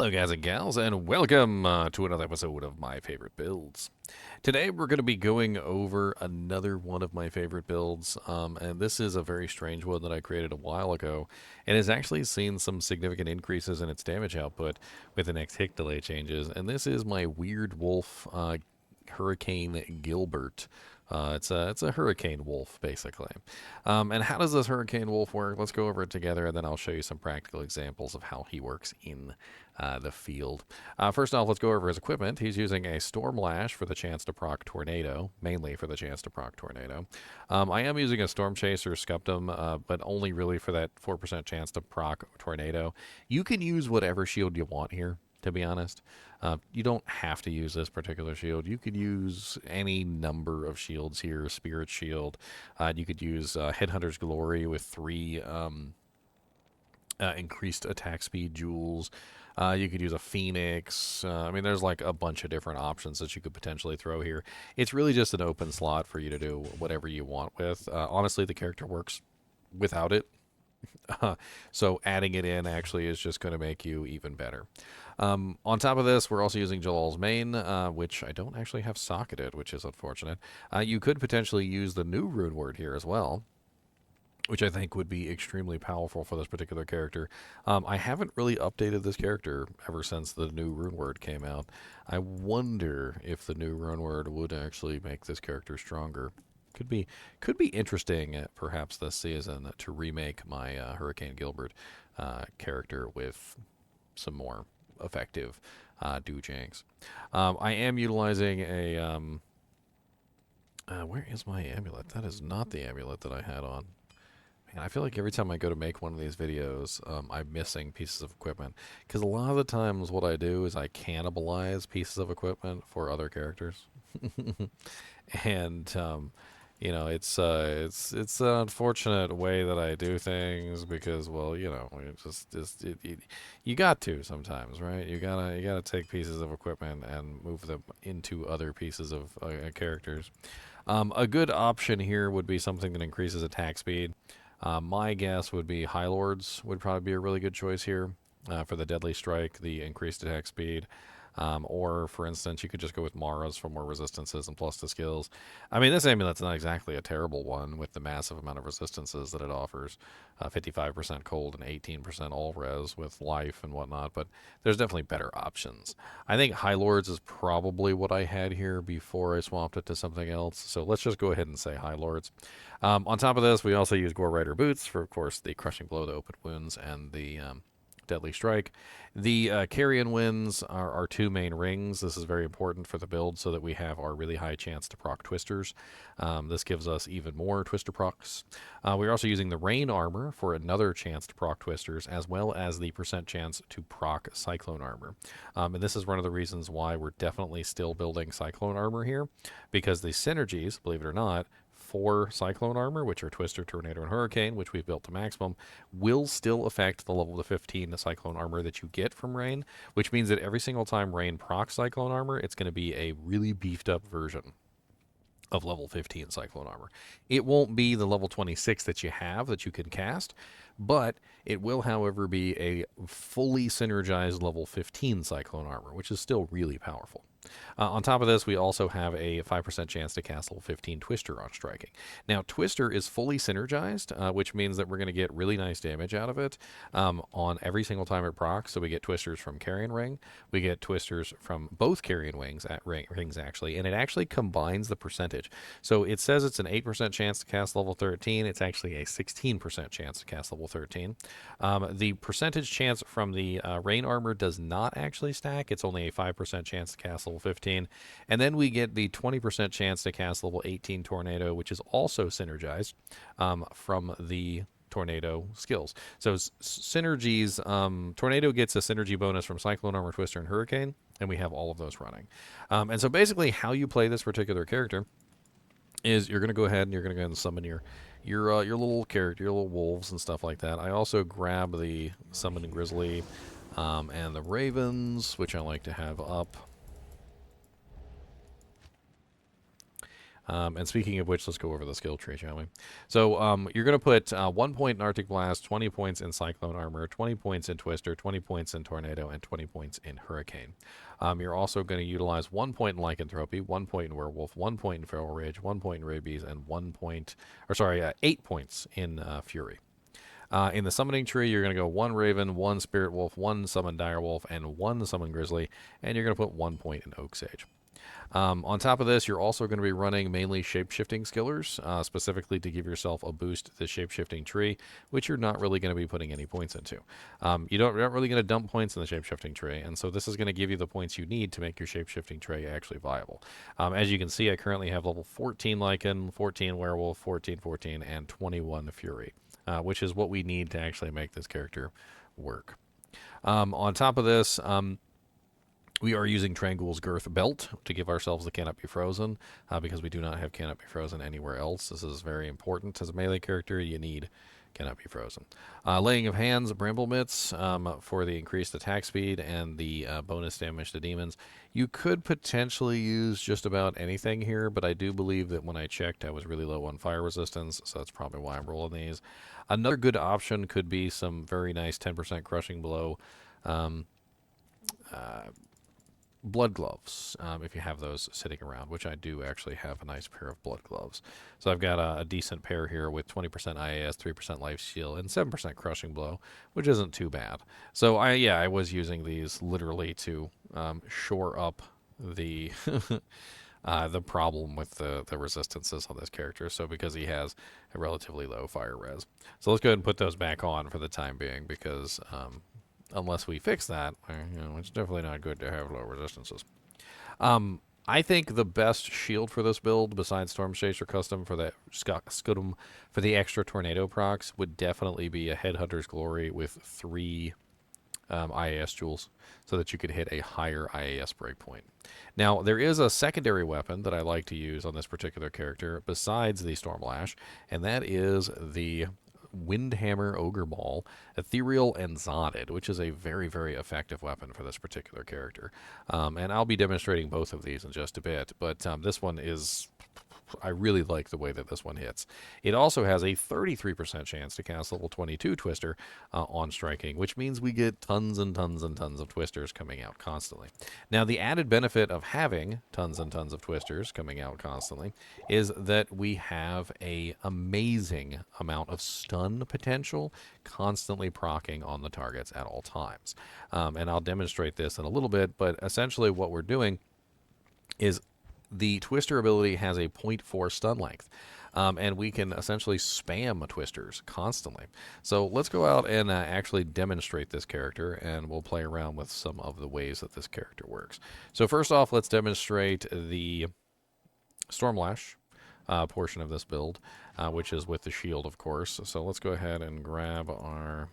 Hello guys and gals, and welcome to another episode of My Favorite Builds. Today we're going to be going over another one of my favorite builds, and this is a very strange one that I created a while ago, and has actually seen some significant increases in its damage output with the next hit delay changes, and this is my Weird Wolf Hurricane Gilbert. It's a hurricane wolf, basically. And how does this hurricane wolf work? Let's go over it together, and then I'll show you some practical examples of how he works in the field. First off, let's go over his equipment. He's using a Stormlash for the chance to proc Tornado, mainly for the chance to proc Tornado. I am using a Storm Chaser Scupptum, but only really for that 4% chance to proc Tornado. You can use whatever shield you want here, to be honest. You don't have to use this particular shield. You could use any number of shields here. Spirit Shield. You could use Headhunter's Glory with 3 increased attack speed jewels. You could use a Phoenix. I mean, there's like a bunch of different options that you could potentially throw here. It's really just an open slot for you to do whatever you want with. Honestly, the character works without it. So adding it in actually is just going to make you even better. On top of this, we're also using Jalal's main, which I don't actually have socketed, which is unfortunate. You could potentially use the new rune word here as well, which I think would be extremely powerful for this particular character. I haven't really updated this character ever since the new rune word came out. I wonder if the new rune word would actually make this character stronger. Could be interesting, perhaps this season, to remake my Hurricane Gilbert character with some more effective doojanks. I am utilizing a where is my amulet? That is not the amulet that I had on. Man, I feel like every time I go to make one of these videos, I'm missing pieces of equipment. Because a lot of the times what I do is I cannibalize pieces of equipment for other characters. And you know, it's an unfortunate way that I do things because, well, you know, you got to sometimes, right? You gotta take pieces of equipment and move them into other pieces of characters. A good option here would be something that increases attack speed. My guess would be High Lords would probably be a really good choice here for the Deadly Strike, the increased attack speed. Or, for instance, you could just go with Mara's for more resistances and plus the skills. I mean, this amulet's not exactly a terrible one with the massive amount of resistances that it offers. 55% cold and 18% all res with life and whatnot, but there's definitely better options. I think High Lords is probably what I had here before I swapped it to something else, so let's just go ahead and say High Lords. On top of this, we also use Gore Rider Boots for, of course, the Crushing Blow, the Open Wounds, and the Deadly Strike. The Carrion Winds are our 2 main rings. This is very important for the build so that we have our really high chance to proc Twisters. This gives us even more Twister procs. We're also using the Rain Armor for another chance to proc Twisters, as well as the percent chance to proc Cyclone Armor. And this is one of the reasons why we're definitely still building Cyclone Armor here, because the synergies, believe it or not, for Cyclone Armor, which are Twister, Tornado, and Hurricane, which we've built to maximum, will still affect the level to 15 Cyclone Armor that you get from Rain, which means that every single time Rain procs Cyclone Armor, it's going to be a really beefed up version of level 15 Cyclone Armor. It won't be the level 26 that you have that you can cast, but it will, however, be a fully synergized level 15 Cyclone Armor, which is still really powerful. On top of this, we also have a 5% chance to cast level 15 Twister on striking. Now, Twister is fully synergized, which means that we're going to get really nice damage out of it on every single time it procs. So we get Twisters from Carrion Ring, we get Twisters from both Carrion Wings at rings, actually, and it actually combines the percentage. So it says it's an 8% chance to cast level 13. It's actually a 16% chance to cast level 13. The percentage chance from the Rain Armor does not actually stack. It's only a 5% chance to cast level 15. And then we get the 20% chance to cast level 18 Tornado, which is also synergized from the Tornado skills. So synergies, Tornado gets a synergy bonus from Cyclone Armor, Twister, and Hurricane, and we have all of those running. And so basically how you play this particular character is you're going to go ahead and you're going to go ahead and summon your little character, your little wolves and stuff like that. I also grab the Summoning Grizzly and the Ravens, which I like to have up. And speaking of which, let's go over the skill tree, shall we? So you're going to put 1 point in Arctic Blast, 20 points in Cyclone Armor, 20 points in Twister, 20 points in Tornado, and 20 points in Hurricane. You're also going to utilize 1 point in Lycanthropy, 1 point in Werewolf, 1 point in Feral Rage, 1 point in Rabies, and 8 points in Fury. In the summoning tree, you're going to go 1 Raven, 1 Spirit Wolf, 1 Summon Direwolf, and 1 Summon Grizzly, and you're going to put 1 point in Oak Sage. On top of this, you're also going to be running mainly shape-shifting skillers, specifically to give yourself a boost to the shape-shifting tree, which you're not really going to be putting any points into. You're not really going to dump points in the shape-shifting tree, and so this is going to give you the points you need to make your shape-shifting tree actually viable. As you can see, I currently have level 14 Lycan, 14 Werewolf, 14, and 21 Fury, which is what we need to actually make this character work. On top of this, we are using Trangul's Girth Belt to give ourselves the Cannot Be Frozen, because we do not have Cannot Be Frozen anywhere else. This is very important. As a melee character, you need Cannot Be Frozen. Laying of Hands, Bramble Mitts for the increased attack speed and the bonus damage to demons. You could potentially use just about anything here, but I do believe that when I checked, I was really low on fire resistance, so that's probably why I'm rolling these. Another good option could be some very nice 10% Crushing Blow blood gloves, if you have those sitting around, which I do actually have a nice pair of blood gloves. So I've got a decent pair here with 20% IAS, 3% life steal, and 7% crushing blow, which isn't too bad. So I was using these literally to shore up the the problem with the resistances on this character. So because he has a relatively low fire res. So let's go ahead and put those back on for the time being, because unless we fix that, it's definitely not good to have low resistances. I think the best shield for this build, besides Storm Chaser Custom for that Scudum for the extra Tornado procs, would definitely be a Headhunter's Glory with 3 IAS jewels, so that you could hit a higher IAS breakpoint. Now, there is a secondary weapon that I like to use on this particular character besides the Stormlash, and that is the Windhammer Ogre Ball, Ethereal and Zotted, which is a very, very effective weapon for this particular character. And I'll be demonstrating both of these in just a bit, but this one is... I really like the way that this one hits. It also has a 33% chance to cast level 22 Twister on striking, which means we get tons and tons and tons of Twisters coming out constantly. Now, the added benefit of having tons and tons of Twisters coming out constantly is that we have a amazing amount of stun potential constantly proccing on the targets at all times. And I'll demonstrate this in a little bit, but essentially what we're doing is the Twister ability has a 0.4 stun length, and we can essentially spam Twisters constantly. So let's go out and actually demonstrate this character, and we'll play around with some of the ways that this character works. So first off, let's demonstrate the Stormlash portion of this build, which is with the shield, of course. So let's go ahead and grab our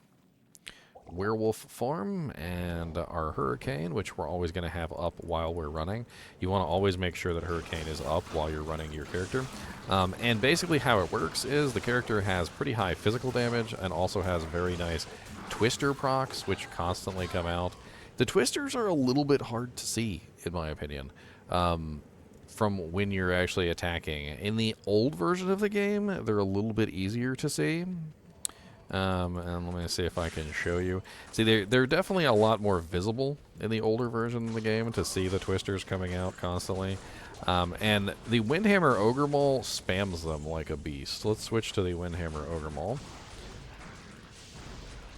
Werewolf form and our Hurricane, which we're always going to have up while we're running. You want to always make sure that Hurricane is up while you're running your character. And basically how it works is the character has pretty high physical damage and also has very nice Twister procs, which constantly come out. The Twisters are a little bit hard to see, in my opinion, from when you're actually attacking. In the old version of the game, they're a little bit easier to see. And let me see if I can show you. See, they're definitely a lot more visible in the older version of the game to see the Twisters coming out constantly. And the Windhammer Ogre Maul spams them like a beast. Let's switch to the Windhammer Ogre Maul.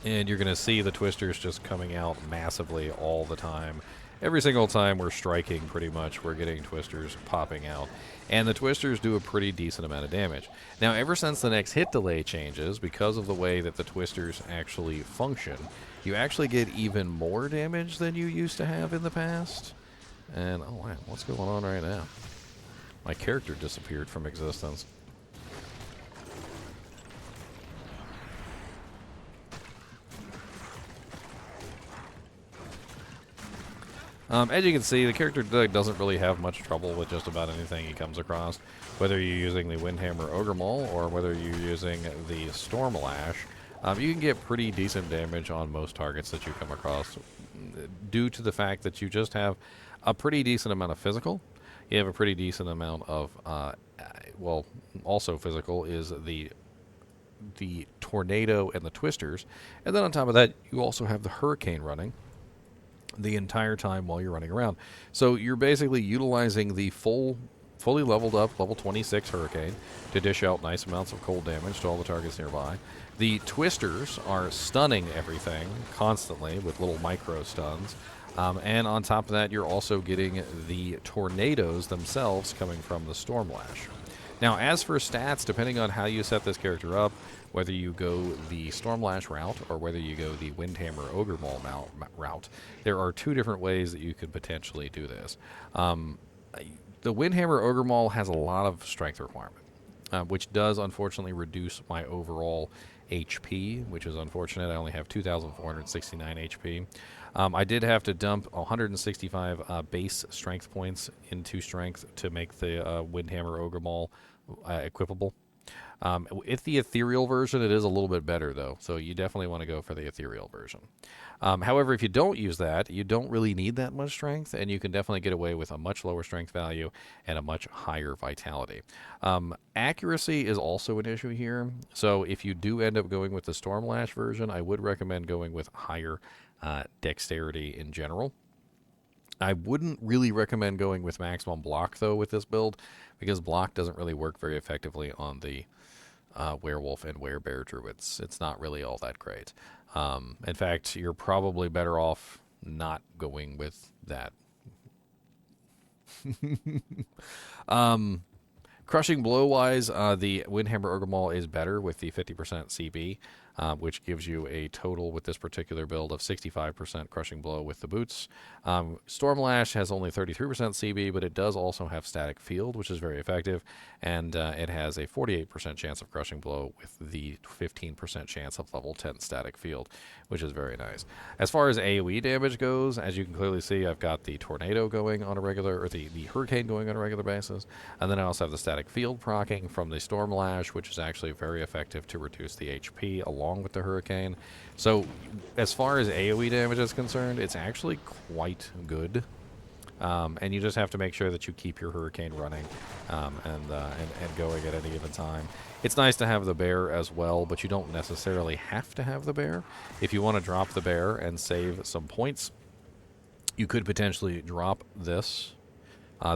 And you're going to see the Twisters just coming out massively all the time. Every single time we're striking, pretty much, we're getting Twisters popping out. And the Twisters do a pretty decent amount of damage. Now, ever since the next hit delay changes, because of the way that the Twisters actually function, you actually get even more damage than you used to have in the past. And, oh wow, what's going on right now? My character disappeared from existence. As you can see, the character doesn't really have much trouble with just about anything he comes across, whether you're using the Windhammer Ogre Maul or whether you're using the Stormlash. You can get pretty decent damage on most targets that you come across due to the fact that you just have a pretty decent amount of physical. you have a pretty decent amount of, well, also physical is the tornado and the twisters, and then on top of that, you also have the hurricane running the entire time while you're running around. So you're basically utilizing the fully leveled up level 26 hurricane to dish out nice amounts of cold damage to all the targets nearby. The twisters are stunning everything constantly with little micro stuns. And on top of that, you're also getting the tornadoes themselves coming from the Stormlash. Now, as for stats, depending on how you set this character up, whether you go the Stormlash route or whether you go the Windhammer Ogre Maul route, there are two different ways that you could potentially do this. The Windhammer Ogre Maul has a lot of strength requirement, which does unfortunately reduce my overall HP, which is unfortunate. I only have 2,469 HP. I did have to dump 165 base strength points into strength to make the Windhammer Ogre Maul equipable. With the ethereal version, it is a little bit better, though, so you definitely want to go for the ethereal version. However, if you don't use that, you don't really need that much strength, and you can definitely get away with a much lower strength value and a much higher vitality. Accuracy is also an issue here, so if you do end up going with the Stormlash version, I would recommend going with higher dexterity in general. I wouldn't really recommend going with maximum block, though, with this build, because block doesn't really work very effectively on the werewolf and werebear druids. It's not really all that great. In fact, you're probably better off not going with that. Crushing blow-wise, the Windhammer Ogre Maul is better with the 50% CB, which gives you a total with this particular build of 65% crushing blow with the boots. Stormlash has only 33% CB, but it does also have static field, which is very effective, and it has a 48% chance of crushing blow with the 15% chance of level 10 static field, which is very nice. As far as AoE damage goes, as you can clearly see, I've got the tornado going on a regular, or the hurricane going on a regular basis, and then I also have the static field proccing from the Stormlash, which is actually very effective to reduce the HP along with the hurricane. So as far as AoE damage is concerned, it's actually quite good. And you just have to make sure that you keep your hurricane running and going at any given time. It's nice to have the bear as well, but you don't necessarily have to have the bear. If you want to drop the bear and save some points, you could potentially drop this,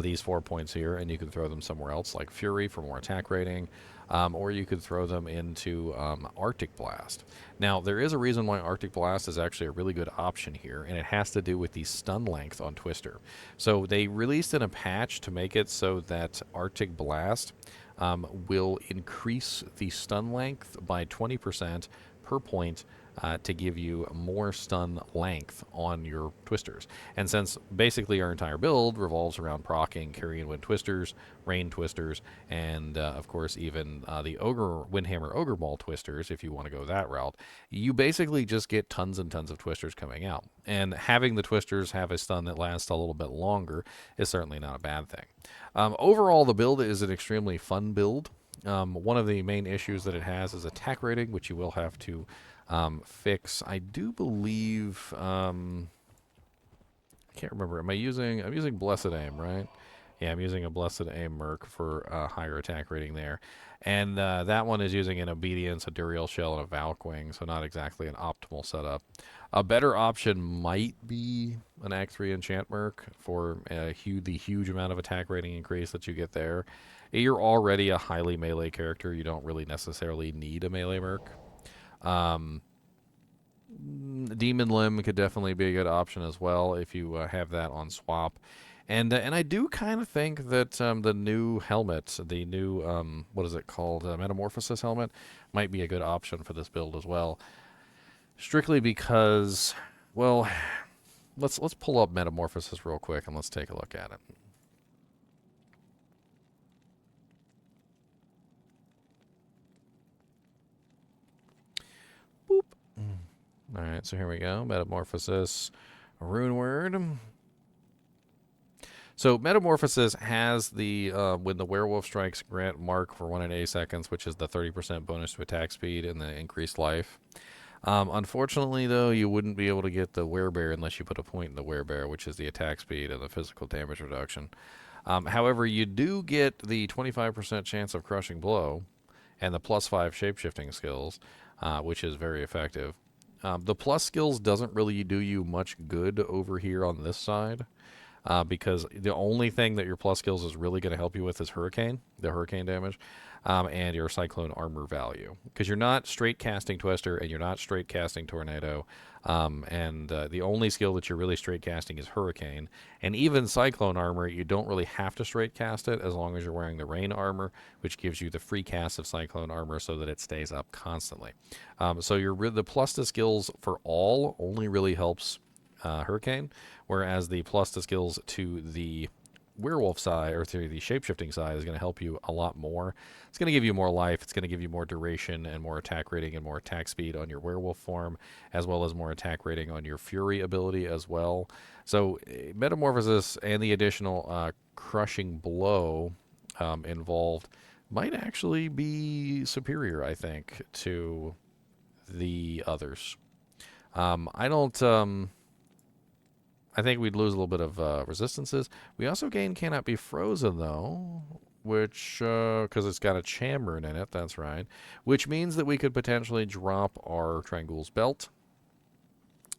these 4 points here, and you can throw them somewhere else, like Fury for more attack rating, or you could throw them into Arctic Blast. Now, there is a reason why Arctic Blast is actually a really good option here, and it has to do with the stun length on Twister. So they released in a patch to make it so that Arctic Blast will increase the stun length by 20% per point to give you more stun length on your twisters. And since basically our entire build revolves around proccing Carrion Wind Twisters, Rain Twisters, and of course even the Windhammer Ogre Maul Twisters, if you want to go that route, you basically just get tons and tons of twisters coming out. And having the twisters have a stun that lasts a little bit longer is certainly not a bad thing. Overall, the build is an extremely fun build. One of the main issues that it has is attack rating, which you will have to fix. I do believe, I can't remember. I'm using Blessed Aim, right? Yeah, I'm using a Blessed Aim Merc for a higher attack rating there. And that one is using an Obedience, a Duriel Shell, and a Valkwing, so not exactly an optimal setup. A better option might be an Act 3 Enchant Merc for the huge amount of attack rating increase that you get there. You're already a highly melee character. You don't really necessarily need a melee Merc. Demon Limb could definitely be a good option as well if you have that on swap. And I do kind of think that the new helmet, the new, what is it called, Metamorphosis helmet, might be a good option for this build as well. Strictly because, well, let's pull up Metamorphosis real quick and let's take a look at it. Boop. All right, so here we go. Metamorphosis, Rune Word. So Metamorphosis has the when the werewolf strikes, grant mark for 1 in 8 seconds, which is the 30% bonus to attack speed and the increased life. Unfortunately, though, you wouldn't be able to get the werebear unless you put a point in the werebear, which is the attack speed and the physical damage reduction. However, you do get the 25% chance of crushing blow and the +5 shapeshifting skills, which is very effective. The plus skills doesn't really do you much good over here on this side. Because the only thing that your plus skills is really going to help you with is the hurricane damage, and your cyclone armor value. Because you're not straight casting Twister and you're not straight casting Tornado, and the only skill that you're really straight casting is hurricane. And even cyclone armor, you don't really have to straight cast it as long as you're wearing the rain armor, which gives you the free cast of cyclone armor so that it stays up constantly. So the plus to skills for all only really helps hurricane, whereas the plus to skills to the werewolf side or to the shapeshifting side is going to help you a lot more. It's going to give you more life, it's going to give you more duration and more attack rating and more attack speed on your werewolf form, as well as more attack rating on your fury ability as well. So metamorphosis and the additional crushing blow involved might actually be superior, I think, to the others. I don't I think we'd lose a little bit of resistances. We also gain cannot be frozen, though, which, because it's got a chamber in it, that's right. Which means that we could potentially drop our Trangul's belt,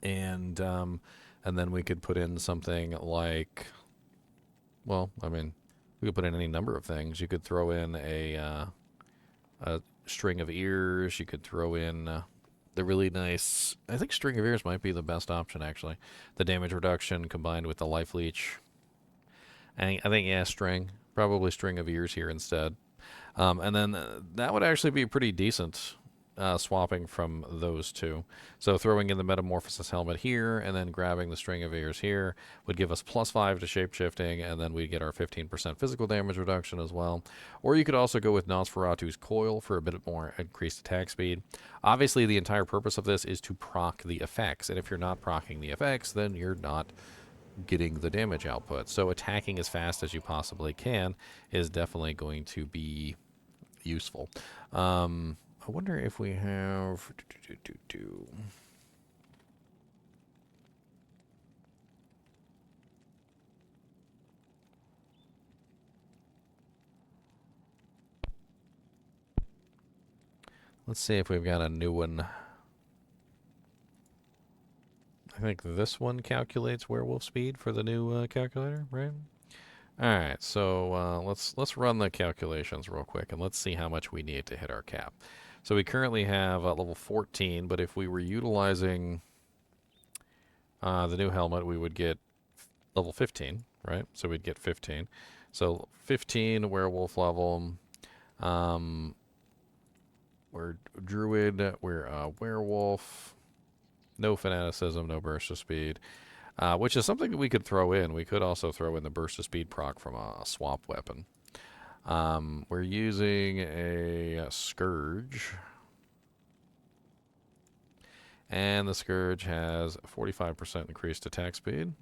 and then we could put in something like, well, I mean, we could put in any number of things. You could throw in a string of ears. You could throw in the really nice, I think string of ears might be the best option, actually. The damage reduction combined with the life leech. I think, yeah, probably string of ears here instead. And then that would actually be pretty decent swapping from those two. So throwing in the Metamorphosis helmet here and then grabbing the string of ears here would give us +5 to shapeshifting, and then we'd get our 15% physical damage reduction as well. Or you could also go with Nosferatu's coil for a bit more increased attack speed. Obviously, the entire purpose of this is to proc the effects, and if you're not procking the effects, then you're not getting the damage output. So attacking as fast as you possibly can is definitely going to be useful. I wonder if we have... Let's see if we've got a new one. I think this one calculates werewolf speed for the new calculator, right? All right, so let's run the calculations real quick, and let's see how much we need to hit our cap. So we currently have level 14, but if we were utilizing the new helmet, we would get level 15, right? So we'd get 15. So 15 werewolf level. We're druid, we're werewolf. No fanaticism, no burst of speed. Which is something that we could throw in. We could also throw in the burst of speed proc from a swap weapon. We're using a Scourge. And the Scourge has 45% increased attack speed.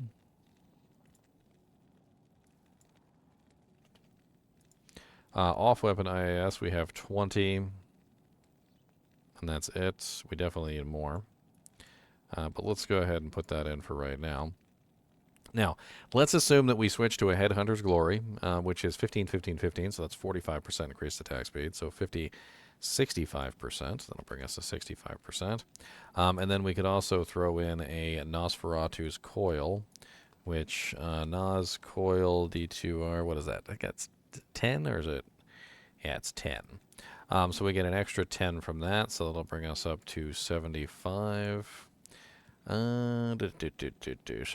Off weapon IAS, we have 20. And that's it. We definitely need more. But let's go ahead and put that in for right now. Now, let's assume that we switch to a Headhunter's Glory, which is 15, 15, 15, so that's 45% increased attack speed. So 50, 65%. That'll bring us to 65%. And then we could also throw in a Nosferatu's Coil, which Nos Coil D2R, what is that? I think that's 10, or is it? Yeah, it's 10. So we get an extra 10 from that, so that'll bring us up to 75. So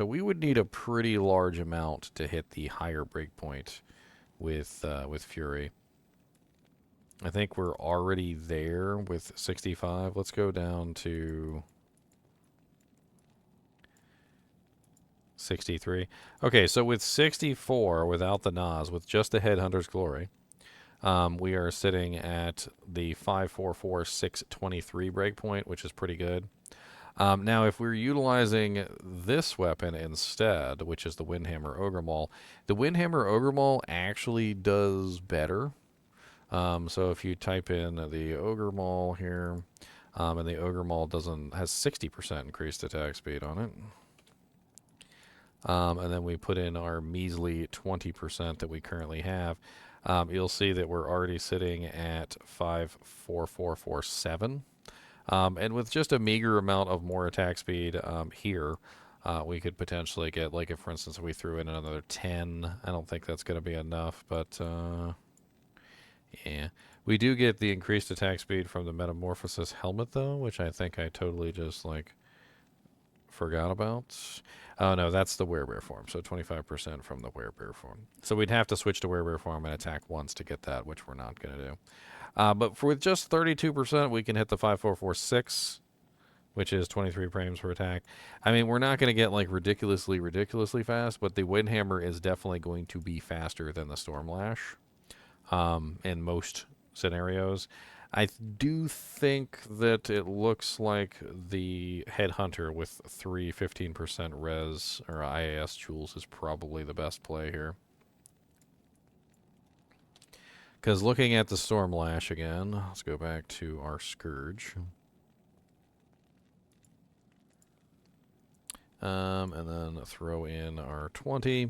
we would need a pretty large amount to hit the higher breakpoint with Fury. I think we're already there with 65. Let's go down to 63. Okay, so with 64, without the Nas, with just the Headhunter's Glory, we are sitting at the 544623 breakpoint, which is pretty good. Now, if we're utilizing this weapon instead, which is the Windhammer Ogre Maul, the Windhammer Ogre Maul actually does better. So if you type in the Ogre Maul here, and the Ogre Maul has 60% increased attack speed on it. and then we put in our measly 20% that we currently have, you'll see that we're already sitting at 54447. And with just a meager amount of more attack speed here, we could potentially get, like if for instance we threw in another 10, I don't think that's going to be enough, but yeah. We do get the increased attack speed from the Metamorphosis helmet though, which I think I totally just like forgot about. Oh no, that's the werebear form, so 25% from the werebear form. So we'd have to switch to werebear form and attack once to get that, which we're not going to do. But for with just 32%, we can hit the 5446, which is 23 frames per attack. I mean, we're not going to get like ridiculously fast, but the Windhammer is definitely going to be faster than the Stormlash in most scenarios. I do think that it looks like the Headhunter with 15% res or IAS jewels is probably the best play here. Because looking at the Stormlash again, let's go back to our Scourge. And then throw in our 20.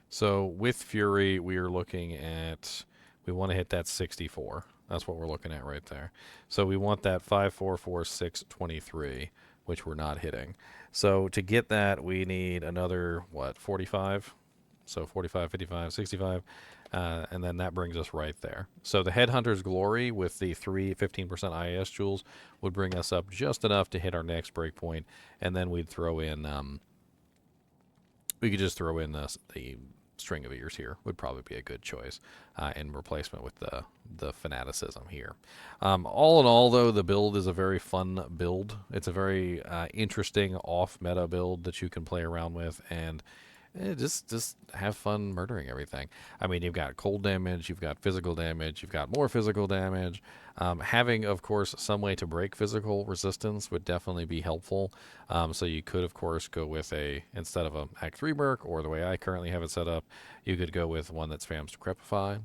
So with Fury, we are looking at, we want to hit that 64. That's what we're looking at right there. So we want that 544623, which we're not hitting. So to get that, we need another, what, 45? So 45, 55, 65, and then that brings us right there. So the Headhunter's Glory with the 15% IAS jewels would bring us up just enough to hit our next breakpoint, and then we'd throw in, we could just throw in the String of Ears here would probably be a good choice in replacement with the Fanaticism here. All in all, though, the build is a very fun build. It's a very interesting off-meta build that you can play around with, and just have fun murdering everything. I mean, you've got cold damage, you've got physical damage, you've got more physical damage. Having, of course, some way to break physical resistance would definitely be helpful. So you could, of course, go with instead of a Act 3 Merc, or the way I currently have it set up, you could go with one that spams Decrepify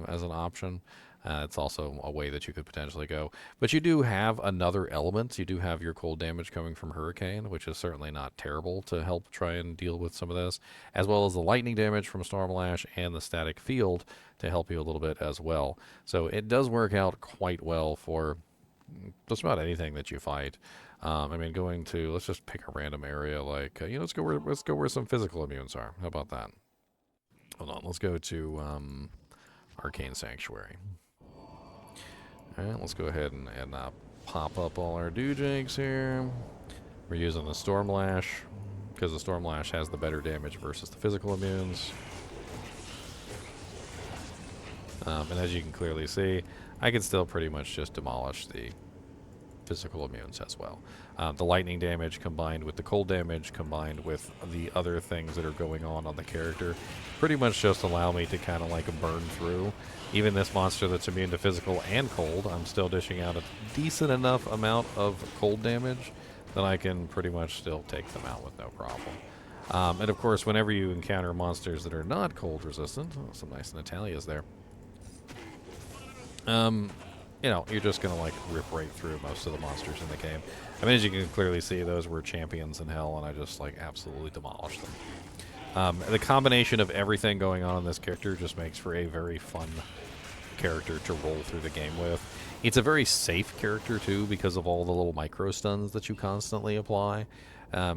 as an option. It's also a way that you could potentially go. But you do have another element. You do have your cold damage coming from Hurricane, which is certainly not terrible to help try and deal with some of this, as well as the lightning damage from Stormlash and the static field to help you a little bit as well. So it does work out quite well for just about anything that you fight. I mean, let's just pick a random area like, let's go where some physical immunes are. How about that? Hold on, let's go to Arcane Sanctuary. Alright, let's go ahead and pop up all our doojigs here. We're using the Stormlash, because the Stormlash has the better damage versus the physical immunes. And as you can clearly see, I can still pretty much just demolish the physical immunes as well. The lightning damage combined with the cold damage combined with the other things that are going on the character pretty much just allow me to kind of like burn through. Even this monster that's immune to physical and cold, I'm still dishing out a decent enough amount of cold damage that I can pretty much still take them out with no problem. And of course, whenever you encounter monsters that are not cold resistant, some nice Natalias there, you're just going to like rip right through most of the monsters in the game. I mean, as you can clearly see, those were champions in hell, and I just like absolutely demolished them. The combination of everything going on in this character just makes for a very fun character to roll through the game with. It's a very safe character too because of all the little micro stuns that you constantly apply.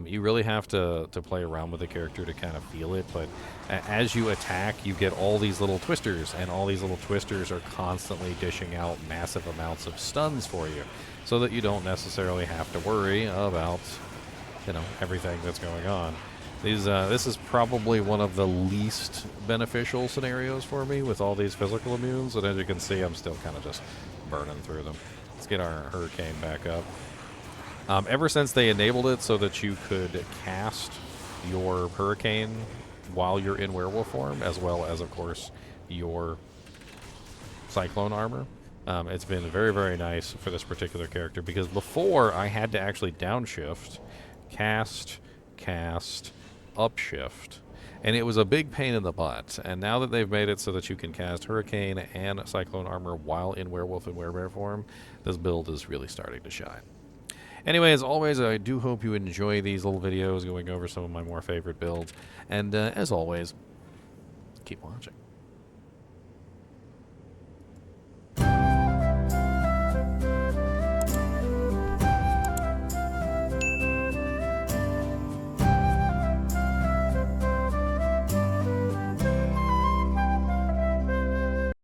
You really have to play around with the character to kind of feel it, but as you attack, you get all these little twisters, and all these little twisters are constantly dishing out massive amounts of stuns for you, so that you don't necessarily have to worry about, everything that's going on. This is probably one of the least beneficial scenarios for me with all these physical immunes, and as you can see, I'm still kind of just burning through them. Let's get our Hurricane back up. Ever since they enabled it so that you could cast your Hurricane while you're in werewolf form, as well as, of course, your Cyclone armor, it's been very, very nice for this particular character, because before I had to actually downshift, cast, upshift, and it was a big pain in the butt. And now that they've made it so that you can cast Hurricane and Cyclone armor while in werewolf and werebear form, this build is really starting to shine. Anyway, as always, I do hope you enjoy these little videos going over some of my more favorite builds. And as always, keep watching.